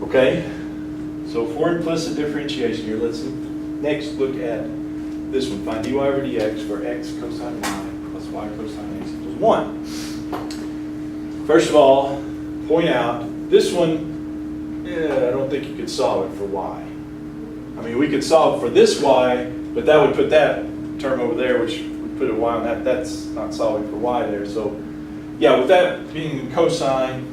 Okay, so for implicit differentiation here, let's next look at this one. Find dy over dx for x cosine y plus y cosine x equals 1. First of all, point out, this one, I don't think you could solve it for y. I mean, we could solve for this y, but that would put that term over there, which would put a y on that. That's not solving for y there. So, yeah, with that being cosine,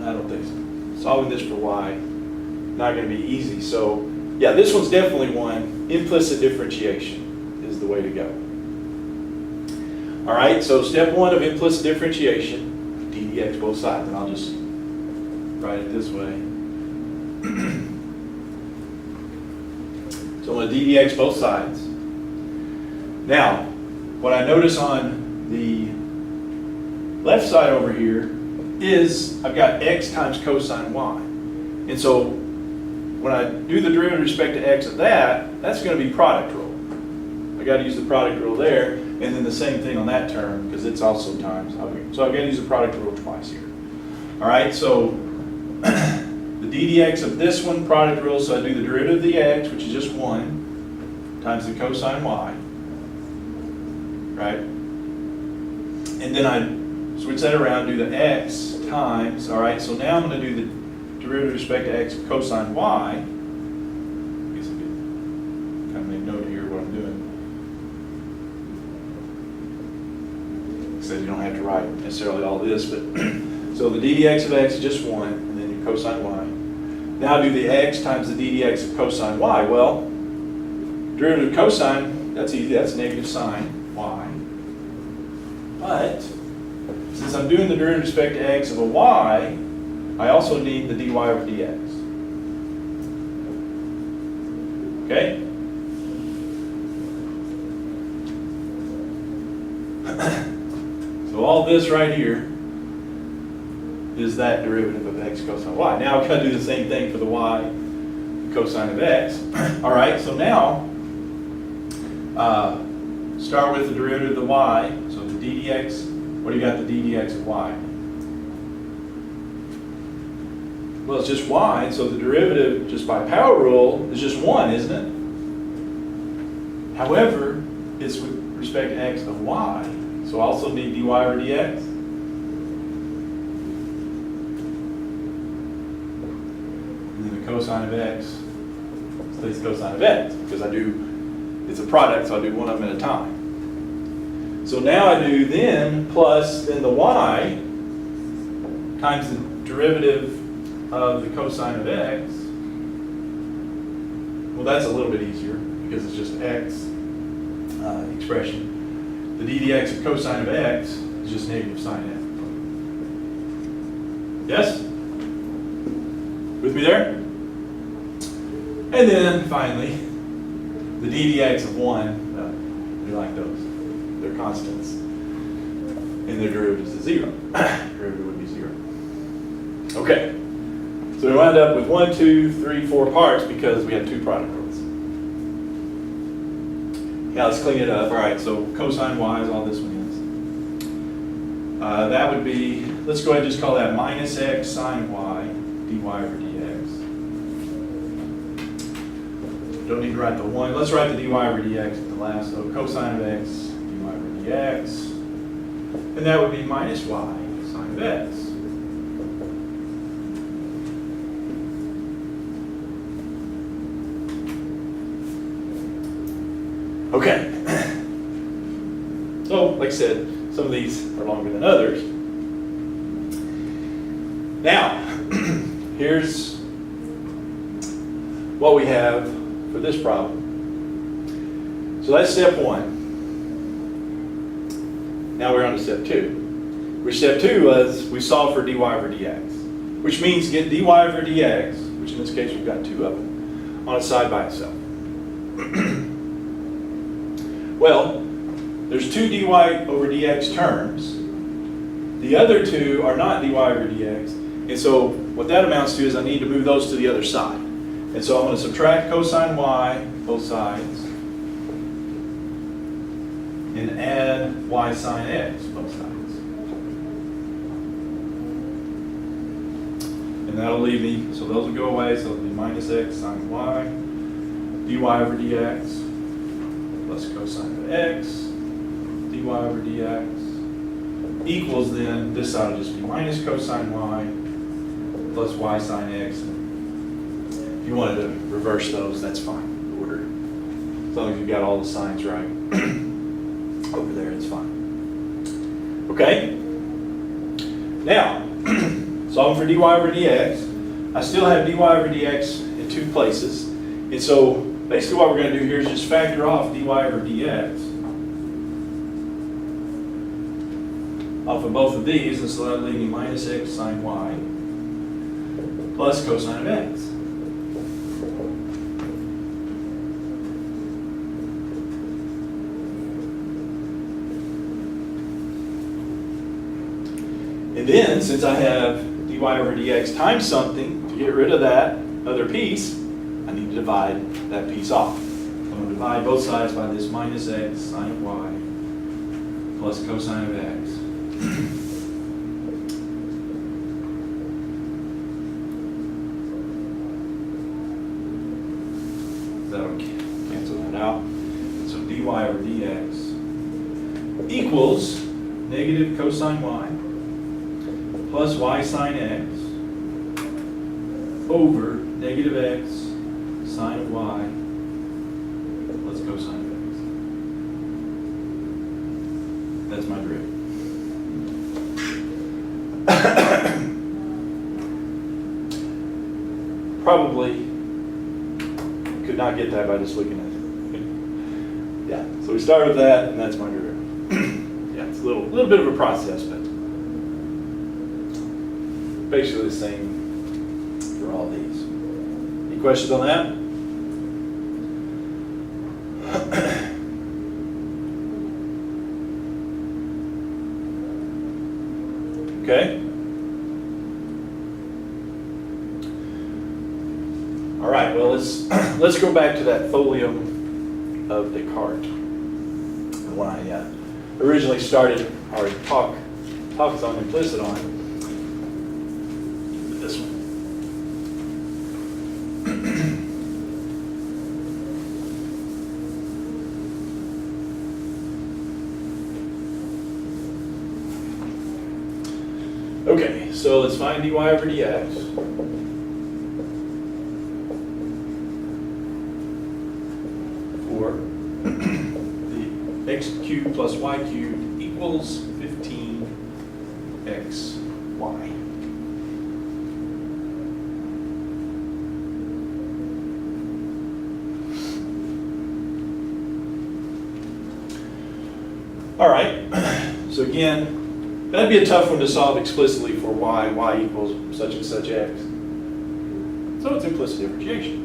I don't think so. Solving this for y, not going to be easy. So, yeah, this one's definitely one. Implicit differentiation is the way to go. All right, so step one of implicit differentiation, d dx both sides, and I'll just write it this way. So I'm going to d dx both sides. Now, what I notice on the left side over here is I've got x times cosine y. And so when I do the derivative with respect to x of that, that's going to be product rule. I got to use the product rule there, and then the same thing on that term because it's also times. So I've got to use the product rule twice here. All right, so the d dx of this one, product rule, so I do the derivative of the x, which is just 1, times the cosine y, right? And then I switch that around, do the x times, all right, so now I'm going to do the derivative with respect to x of cosine y. I guess I could kind of make note here what I'm doing. Says you don't have to write necessarily all this, but so the d dx of x is just 1, and then your cosine y. Now do the x times the d dx of cosine y. Well, derivative of cosine, that's easy, that's negative sine y. But since I'm doing the derivative with respect to x of a y, I also need the dy over dx. Okay? So all this right here is that derivative of x cosine y. Now I've got to do the same thing for the y cosine of x. All right, so now start with the derivative of the y. So the d dx, what do you got the d dx of y? Well, it's just y, so the derivative just by power rule is just 1, isn't it? However, it's with respect to x of y, so I also need dy over dx. And then the cosine of x stays cosine of x, because it's a product, so I do one of them at a time. So now I do then plus then the y times the derivative of the cosine of x. Well, that's a little bit easier because it's just x expression. The d dx of cosine of x is just negative sine f. Yes? With me there? And then finally, the d dx of 1, we like those. They're constants. And their derivative is 0. Derivative would be 0. Okay. So we wound up with 1, 2, 3, 4 parts because we had 2 product rules. Now let's clean it up. All right, so cosine y is all this one is. That would be, let's go ahead and just call that minus x sine y dy over dx. Don't need to write the 1. Let's write the dy over dx at the last. So cosine of x dy over dx. And that would be minus y sine of x. Okay, so like I said, some of these are longer than others. Now, here's what we have for this problem. So that's step 1. Now we're on to step 2. Which step 2 was we solve for dy over dx, which means get dy over dx, which in this case we've got 2 of them, on a side by itself. Well, there's 2 dy over dx terms. The other 2 are not dy over dx. And so what that amounts to is I need to move those to the other side. And so I'm going to subtract cosine y, both sides, and add y sine x, both sides. And And that'll leave me, so those will go away, so it'll be minus x sine y, dy over dx, plus cosine of x, dy over dx, equals then, this side will just be minus cosine y, plus y sine x. If you wanted to reverse those, that's fine, order. As long as you've got all the signs right. Over there, it's fine. Okay? Now, solving for dy over dx, I still have dy over dx in two places. And so, basically what we're going to do here is just factor off dy over dx off of both of these, and so that'll leave me minus x sine y plus cosine of x. And then, since I have dy over dx times something, to get rid of that other piece, I need to divide that piece off. I'm going to divide both sides by this minus x sine of y plus cosine of x. That'll cancel that out. So dy over dx equals negative cosine y plus y sine x over negative x sine of y plus cosine of x. That's my derivative. Probably could not get that by just looking at it. Yeah, so we start with that, and that's my derivative. Yeah, it's a little bit of a process, but basically the same for all these. Any questions on that? Okay. All right. Well, let's go back to that folio of Descartes, the one I originally started our talks on implicit on. This one. Okay, so let's find dy over dx. For the x cubed plus y cubed equals 15xy. All right, so again, that'd be a tough one to solve explicitly for y equals such and such x. So it's implicit differentiation.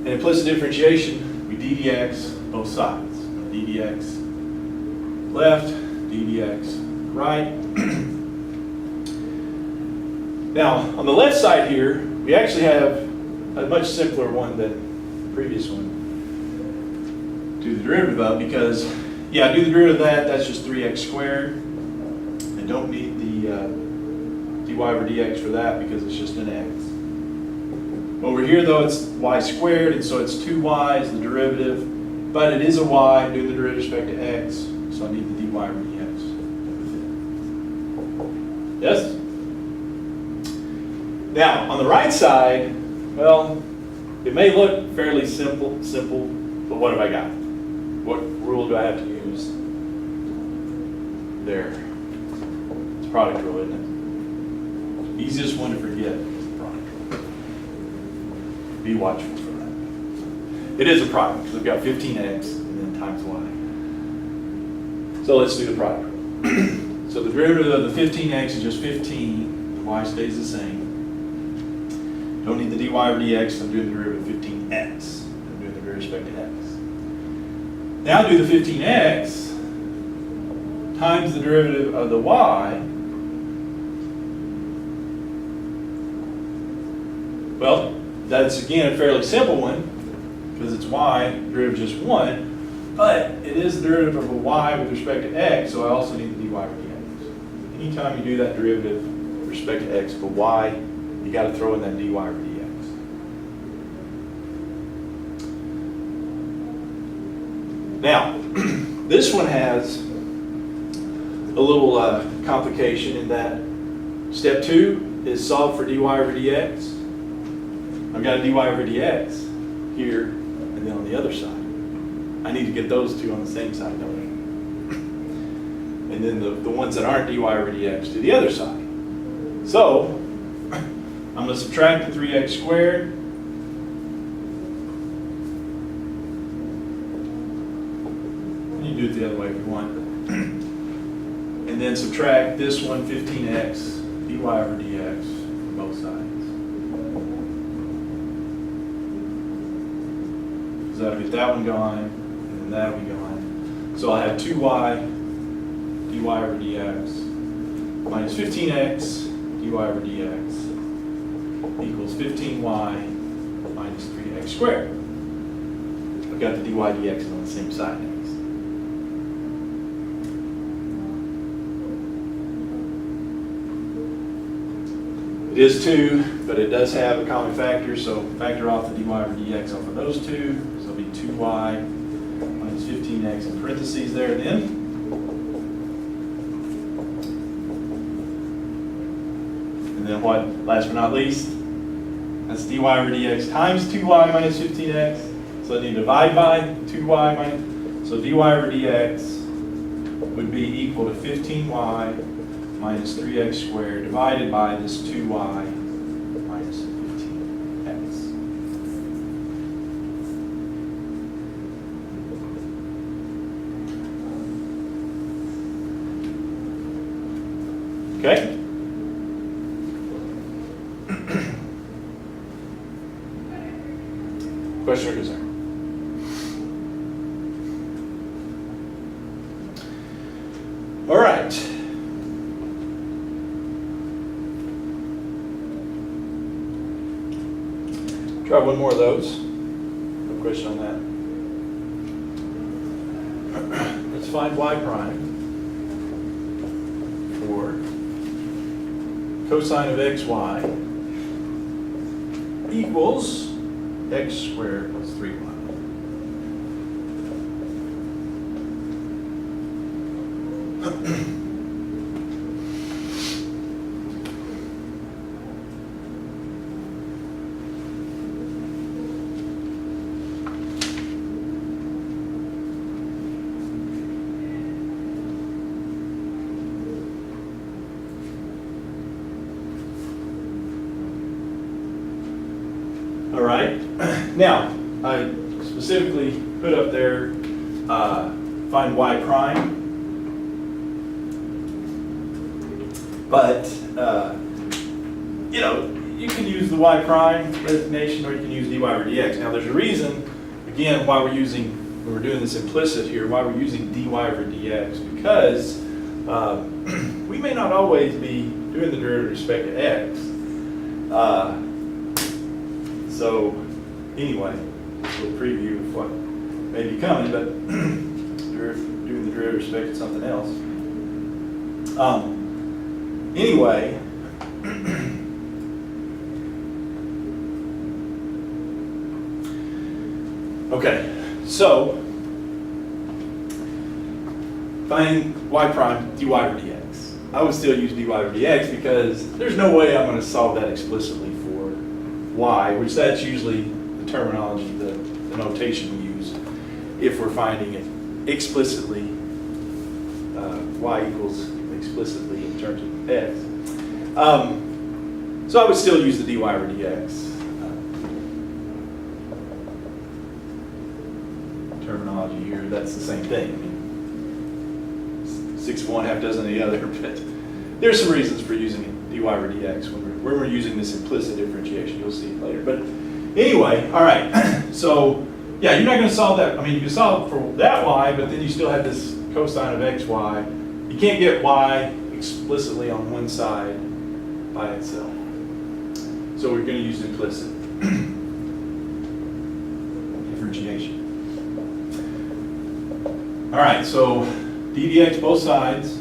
And implicit differentiation, we ddx both sides. ddx left, ddx right. Now, on the left side here, we actually have a much simpler one than the previous one to the derivative of, because yeah, do the derivative of that, that's just 3x squared. I don't need the dy over dx for that because it's just an x. Over here though, it's y squared, and so it's 2y is the derivative, but it is a y, do the derivative with respect to x, so I need the dy over dx. Yes? Now, on the right side, well, it may look fairly simple, but what have I got? What rule do I have to use? There. It's a product rule, isn't it? The easiest one to forget is the product rule. Be watchful for that. It is a product, because we've got 15x and then times y. So let's do the product rule. So the derivative of the 15x is just 15. The y stays the same. Don't need the dy over dx, I'm doing the derivative of 15x. I'm doing the derivative with respect to x. Now do the 15x times the derivative of the y. Well, that's again a fairly simple one because it's y, derivative just 1, but it is the derivative of a y with respect to x, so I also need the dy over dx. Anytime you do that derivative with respect to x, but y you got to throw in that dy over dx. Now, this one has a little complication in that step 2 is solve for dy over dx. I've got a dy over dx here and then on the other side. I need to get those two on the same side, don't I? And then the ones that aren't dy over dx to the other side. So, I'm going to subtract the 3x squared. You can do it the other way if you want. And then subtract this one, 15x, dy over dx, from both sides. So that'll get that one gone, and then that'll be gone. So I'll have 2y dy over dx minus 15x dy over dx equals 15y minus 3x squared. I've got the dy dx on the same side next. It is 2, but it does have a common factor, so factor off the dy over dx off of those two. So it'll be 2y minus 15x in parentheses there then. And then what, last but not least, that's dy over dx times 2y minus 15x. So I need to divide by 2y minus, so dy over dx would be equal to 15y minus 3x squared divided by this 2y minus 15x. Okay? Question or concern? All right. Try one more of those. No question on that. Let's find y prime for cosine of xy equals x squared plus 3y. All right. Now, I specifically put up there, find y prime. But, you know, you can use the y prime designation or you can use dy over dx. Now, there's a reason, again, why we're using, when we're doing this implicit here, why we're using dy over dx. Because we may not always be doing the derivative with respect to x. So, anyway, a little preview of what may be coming, but doing the derivative with respect to something else. Anyway, okay, so find y prime dy over dx. I would still use dy over dx because there's no way I'm going to solve that explicitly for y, which that's usually the terminology, the notation we use if we're finding it explicitly, y equals explicitly in terms of x. So I would still use the dy over dx terminology here. That's the same thing. I mean, 6 of one, half dozen of the other, but there's some reasons for using dy over dx when we're using this implicit differentiation. You'll see it later. But anyway, all right. So yeah, you're not going to solve that. I mean, you can solve for that y, but then you still have this cosine of xy. You can't get y explicitly on one side by itself. So we're going to use implicit differentiation. All right, so ddx both sides,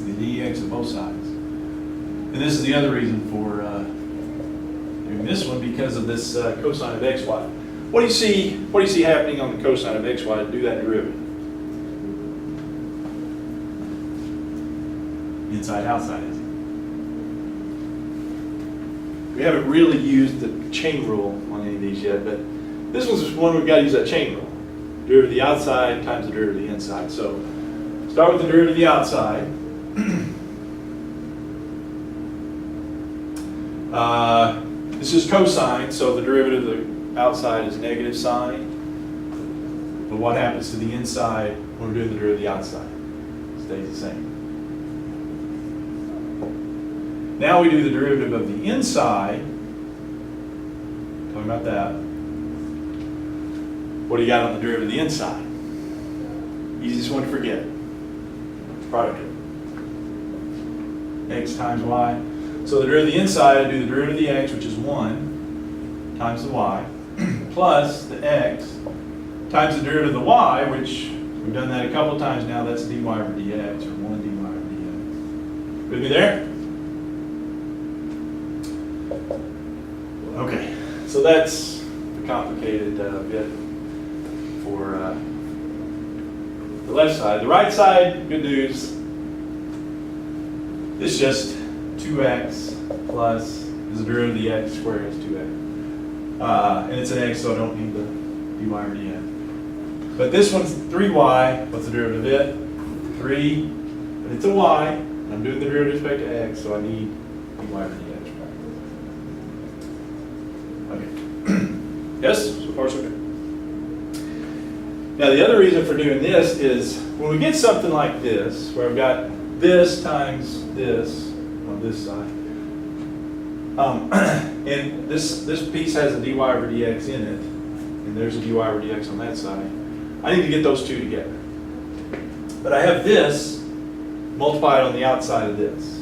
the dx of both sides. And And this is the other reason for doing this one, because of this cosine of xy. What do you see happening on the cosine of xy to do that derivative? Inside, outside, isn't it? We haven't really used the chain rule on any of these yet, but this one's just one we've got to use that chain rule. Derivative of the outside times the derivative of the inside. So start with the derivative of the outside. This is cosine, so the derivative of the outside is negative sine. But what happens to the inside when we're doing the derivative of the outside? It stays the same. Now we do the derivative of the inside. Talking about that. What do you got on the derivative of the inside? Easiest one to forget. Product of x times y. So the derivative of the inside, I do the derivative of the x, which is 1, times the y, plus the x, times the derivative of the y, which we've done that a couple times now, that's dy over dx, or 1 dy over dx. With me there? Okay, so that's the complicated bit for the left side. The right side, good news. This is just 2x plus, is the derivative of the x squared is 2x. And it's an x, so I don't need the dy over dx. But this one's 3y. What's the derivative of it? 3. But it's a y. And I'm doing the derivative with respect to x, so I need dy over dx. Okay. Yes? So far, so good. Now, the other reason for doing this is when we get something like this, where I've got this times this on this side, and this piece has a dy over dx in it, and there's a dy over dx on that side, I need to get those two together. But I have this multiplied on the outside of this.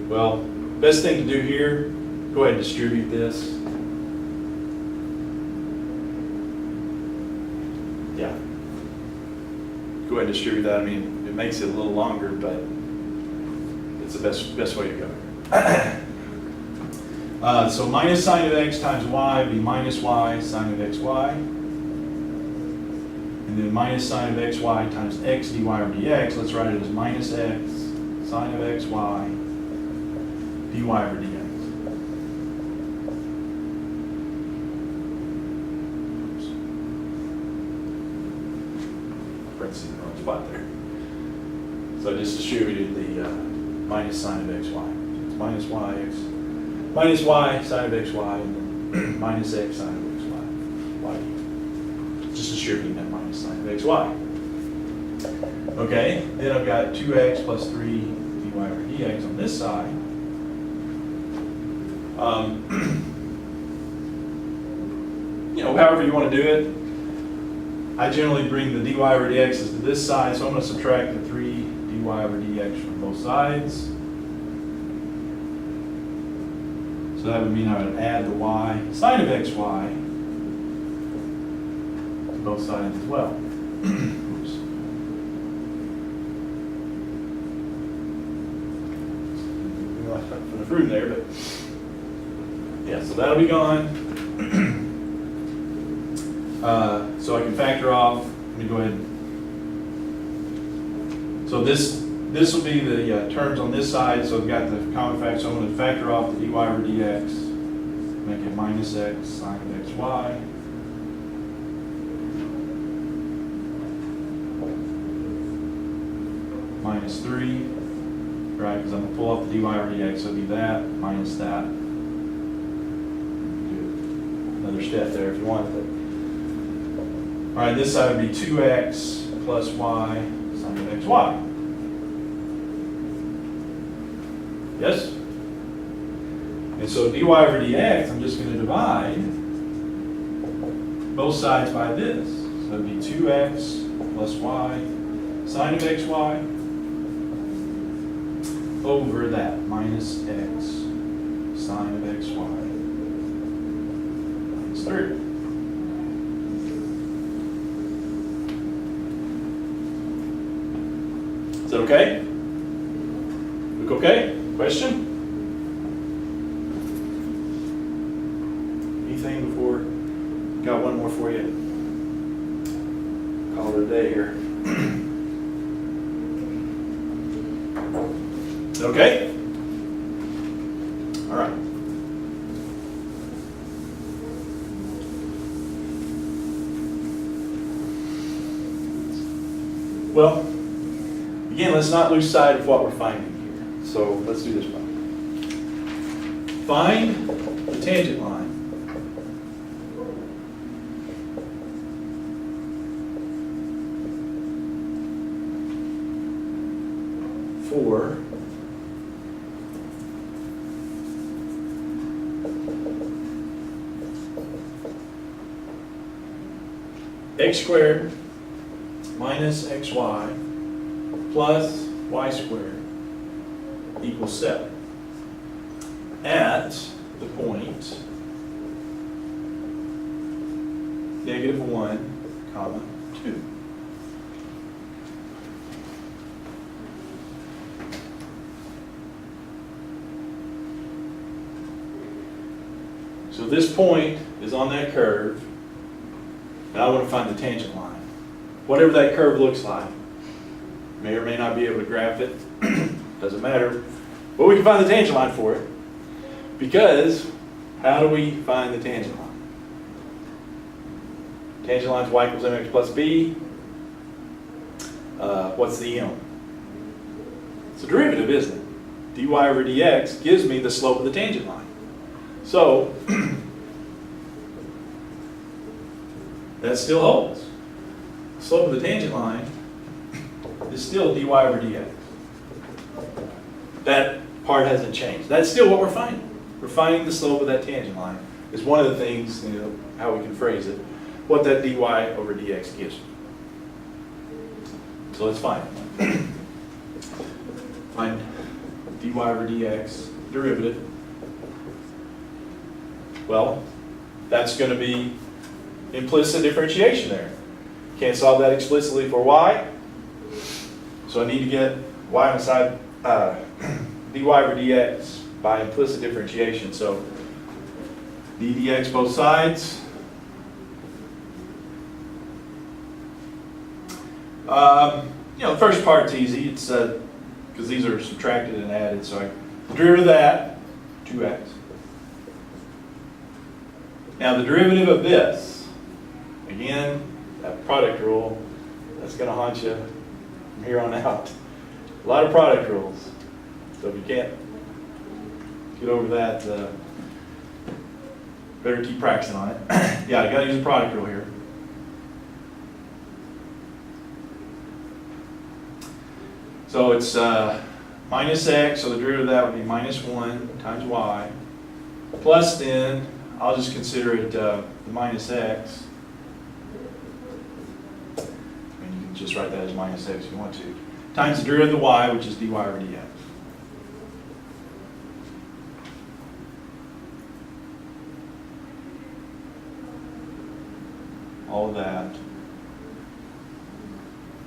Well, best thing to do here, go ahead and distribute this. Yeah. Go ahead and distribute that. I mean, it makes it a little longer, but it's the best way to go. So minus sine of x times y would be minus y sine of xy. And then minus sine of xy times x dy over dx. Let's write it as minus x sine of xy dy over dx. Parentheses in the wrong spot there. So I just distributed the minus sine of xy. So it's minus y sine of xy, and then minus x sine of xy. Just distributing that minus sine of xy. Okay, then I've got 2x plus 3 dy over dx on this side. However you want to do it. I generally bring the dy over dx's to this side, so I'm going to subtract the 3 dy over dx from both sides. So that would mean I would add the y sine of xy to both sides as well. Oops. From the room there, but yeah, so that'll be gone. So I can factor off. Let me go ahead. So this will be the terms on this side. So I've got the common factor. So I'm going to factor off the dy over dx, make it minus x sine of xy. Minus 3, right? Because I'm going to pull off the dy over dx. So it'll be that minus that. Do another step there if you want. But all right, this side would be 2x plus y sine of xy. Yes? And so dy over dx, I'm just going to divide both sides by this. So it would be 2x plus y sine of xy over that minus x sine of xy minus 3. Is that okay? Look okay? Question? Anything before? Got one more for you. Call it a day here. Okay? All right. Well, again, let's not lose sight of what we're finding here. So let's do this one. Find the tangent line for x squared minus xy plus y squared equals 7 at the point -1, 2. So this point is on that curve, and I want to find the tangent line. Whatever that curve looks like. May or may not be able to graph it, doesn't matter. But we can find the tangent line for it. Because, how do we find the tangent line? Tangent line is y equals mx plus b. What's the m? It's a derivative, isn't it? dy over dx gives me the slope of the tangent line. So, that still holds. The slope of the tangent line is still dy over dx. That part hasn't changed. That's still what we're finding. We're finding the slope of that tangent line. Is one of the things, how we can phrase it, what that dy over dx gives me. So let's find it. Find dy over dx derivative. Well, that's going to be implicit differentiation there. Can't solve that explicitly for y. So I need to get y on the side, dy over dx by implicit differentiation. So d dx both sides. The first part's easy. It's because these are subtracted and added. So I derivative of that, 2x. Now the derivative of this, again, that product rule, that's going to haunt you from here on out. A lot of product rules. So if you can't get over that, better keep practicing on it. Yeah, I got to use a product rule here. So it's minus x, so the derivative of that would be -1 times y, plus then, I'll just consider it the minus x. And you can just write that as minus x if you want to. Times the derivative of the y, which is dy over dx. All of that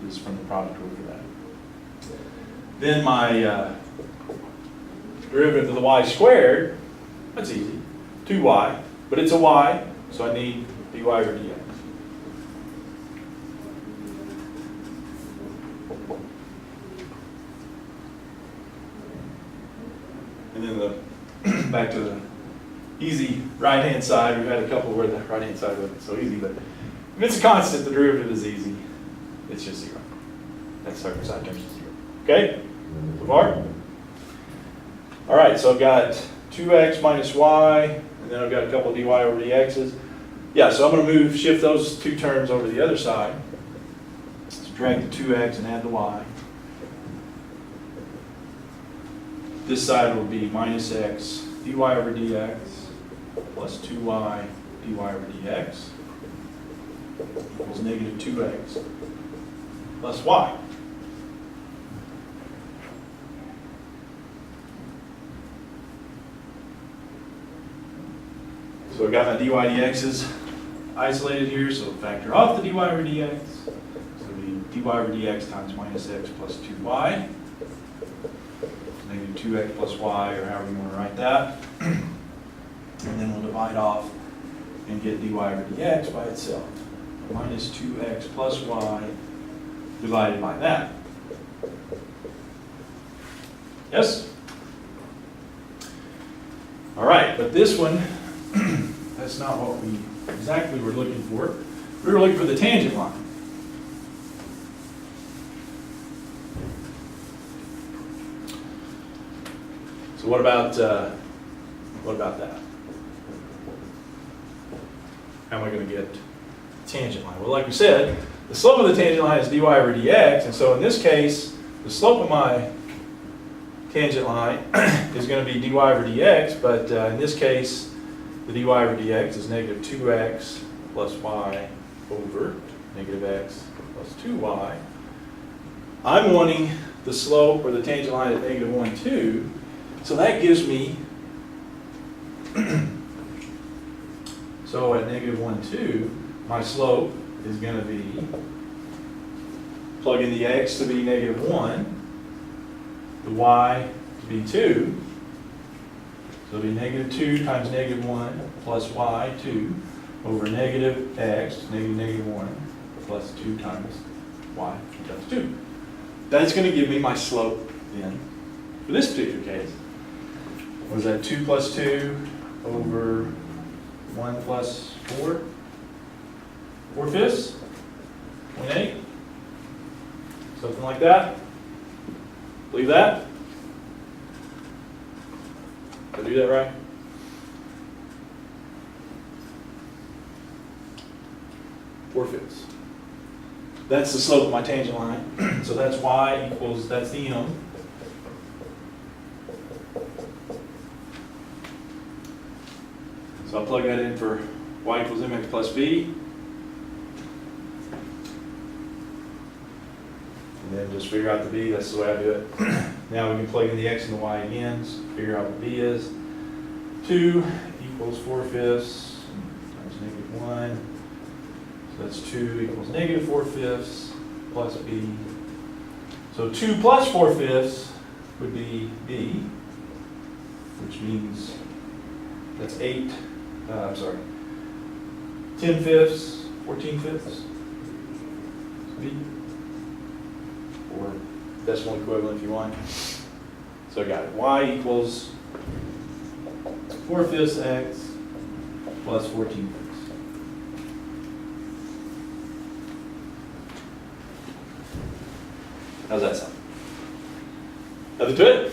is from the product rule for that. Then my derivative of the y squared, that's easy, 2y, but it's a y, so I need dy over dx. And then back to the easy right-hand side. We've had a couple where the right-hand side wasn't so easy, but if it's a constant, the derivative is easy. It's just 0. That's side terms is 0. Okay? So far? All right, so I've got 2x minus y, and then I've got a couple of dy over dx's. Yeah, so I'm going to shift those two terms over to the other side. So drag the 2x and add the y. This side will be minus x dy over dx plus 2y dy over dx equals negative 2x plus y. So I've got my dy dx's isolated here, so factor off the dy over dx. So it'll be dy over dx times minus x plus 2y. Negative 2x plus y, or however you want to write that. And then we'll divide off and get dy over dx by itself. Minus 2x plus y divided by that. Yes? All right, but this one, that's not what we exactly were looking for. We were looking for the tangent line. So what about that? How am I going to get tangent line? Well, like we said, the slope of the tangent line is dy over dx, and so in this case, the slope of my tangent line is going to be dy over dx, but in this case, the dy over dx is negative 2x plus y over negative x plus 2y. I'm wanting the slope or the tangent line at negative 1, 2, so that gives me, so at negative 1, 2, my slope is going to be, plug in the x to be negative 1, the y to be 2, so it'll be negative 2 times negative 1 plus y, 2, over negative x, negative 1, plus 2 times y times 2. That's going to give me my slope then, for this particular case. Was that 2 plus 2 over 1 plus 4? 4/5? 0.8? Something like that? Believe that? Did I do that right? Four-fifths. That's the slope of my tangent line. So that's y equals, that's the m. So I'll plug that in for y equals mx plus b. And then just figure out the b, that's the way I do it. Now we can plug in the x and the y again, so figure out what b is. 2 equals 4/5 times negative 1. So that's 2 equals negative 4/5 plus b. So 2 plus 4/5 would be b, which means that's 10/5, 14/5 b, or decimal equivalent if you want. So I got it. Y equals 4/5 x plus 14/5. How's that sound? Nothing to it?